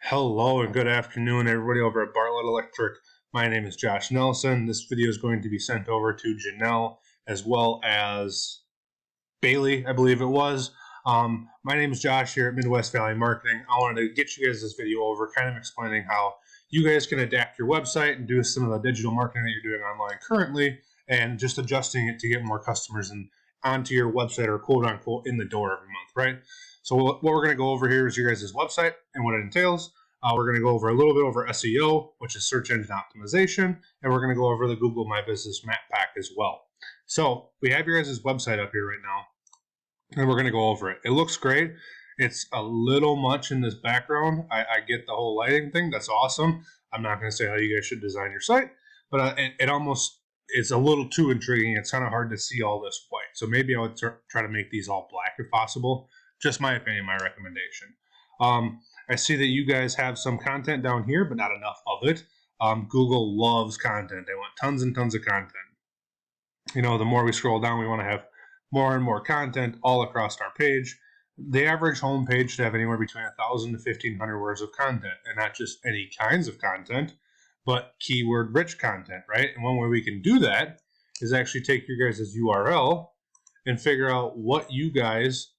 Hello and good afternoon, everybody over at Bartlette Electric. My name is Josh Nelson. This video is going to be sent over to Janelle as well as Bailey, I believe it was. My name is Josh here at Midwest Valley Marketing. I wanted to get you guys this video over, kind of explaining how you guys can adapt your website and do some of the digital marketing that you're doing online currently, and just adjusting it to get more customers onto your website, or quote unquote in the door every month, right? So what we're going to go over here is your guys' website and what it entails. We're going to go over a little bit over SEO, which is search engine optimization, and we're going to go over the Google My Business Map Pack as well. So we have your guys' website up here right now, and we're going to go over it. It looks great. It's a little much in this background. I get the whole lighting thing. That's awesome. I'm not going to say how you guys should design your site, but it almost is a little too intriguing. It's kind of hard to see all this white. So maybe I would try to make these all black if possible. Just my opinion, my recommendation. I see that you guys have some content down here, but not enough of it. Google loves content. They want tons and tons of content. You know, the more we scroll down, we want to have more and more content all across our page. The average home page should have anywhere between 1,000 to 1,500 words of content, and not just any kinds of content, but keyword-rich content, right? And one way we can do that is actually take your guys' URL and figure out what you guys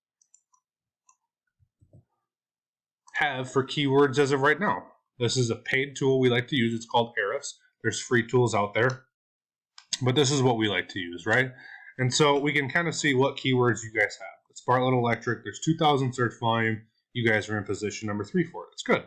have for keywords as of right now. This is a paid tool we like to use. It's called Ahrefs. There's free tools out there, but this is what we like to use, right? And so we can kind of see what keywords you guys have. It's Bartlette Electric. There's 2,000 search volume. You guys are in position number 3 for it. It's good.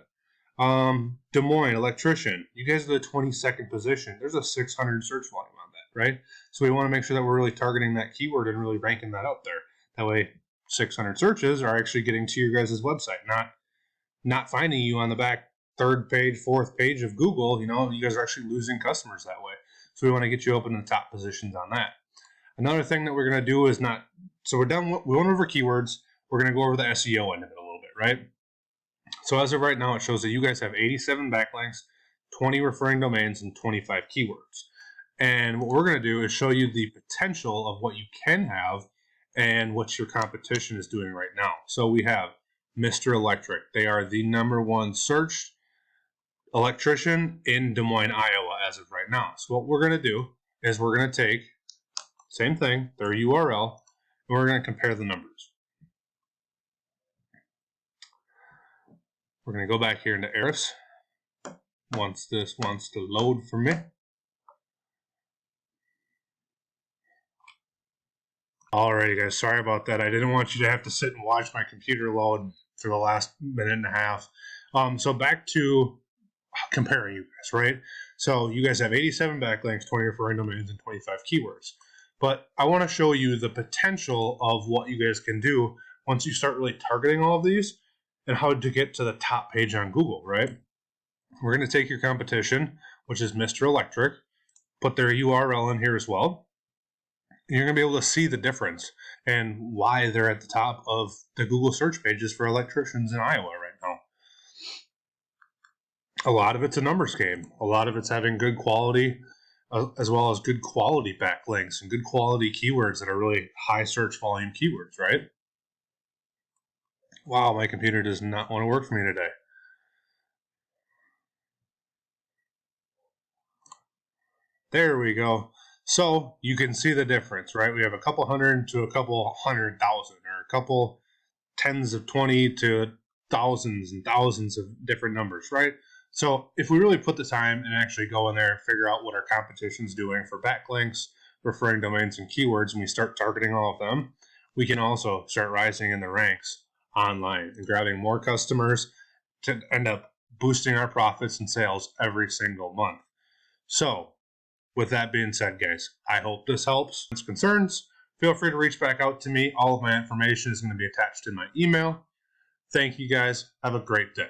Des Moines electrician. You guys are the 22nd position. There's a 600 search volume on that, right? So we want to make sure that we're really targeting that keyword and really ranking that up there. That way 600 searches are actually getting to your guys' website, not finding you on the back 3rd page, 4th page of Google. You know, you guys are actually losing customers that way. So we want to get you up in the top positions on that. Another thing that we're going to do is so we're done. We went over keywords. We're going to go over the SEO end of it a little bit, right? So as of right now, it shows that you guys have 87 backlinks, 20 referring domains, and 25 keywords. And what we're going to do is show you the potential of what you can have and what your competition is doing right now. So we have Mr. Electric. They are the #1 searched electrician in Des Moines, Iowa as of right now. So what we're going to do is we're going to take, same thing, their URL, and we're going to compare the numbers. We're going to go back here into Ahrefs once this wants to load for me. Alrighty guys, sorry about that. I didn't want you to have to sit and watch my computer load for the last minute and a half. So back to comparing you guys, right? So you guys have 87 backlinks, 20 referring domains, and 25 keywords. But I want to show you the potential of what you guys can do once you start really targeting all of these and how to get to the top page on Google, right? We're going to take your competition, which is Mr. Electric, put their URL in here as well. You're going to be able to see the difference and why they're at the top of the Google search pages for electricians in Iowa right now. A lot of it's a numbers game. A lot of it's having good quality, as well as good quality backlinks and good quality keywords that are really high search volume keywords, right? Wow, my computer does not want to work for me today. There we go. So you can see the difference, right? We have a couple hundred to a couple 100,000, or a couple tens of 20 to thousands and thousands of different numbers, right? So if we really put the time and actually go in there and figure out what our competition's doing for backlinks, referring domains, and keywords, and we start targeting all of them, we can also start rising in the ranks online and grabbing more customers to end up boosting our profits and sales every single month. So with that being said, guys, I hope this helps. If concerns, feel free to reach back out to me. All of my information is going to be attached in my email. Thank you, guys. Have a great day.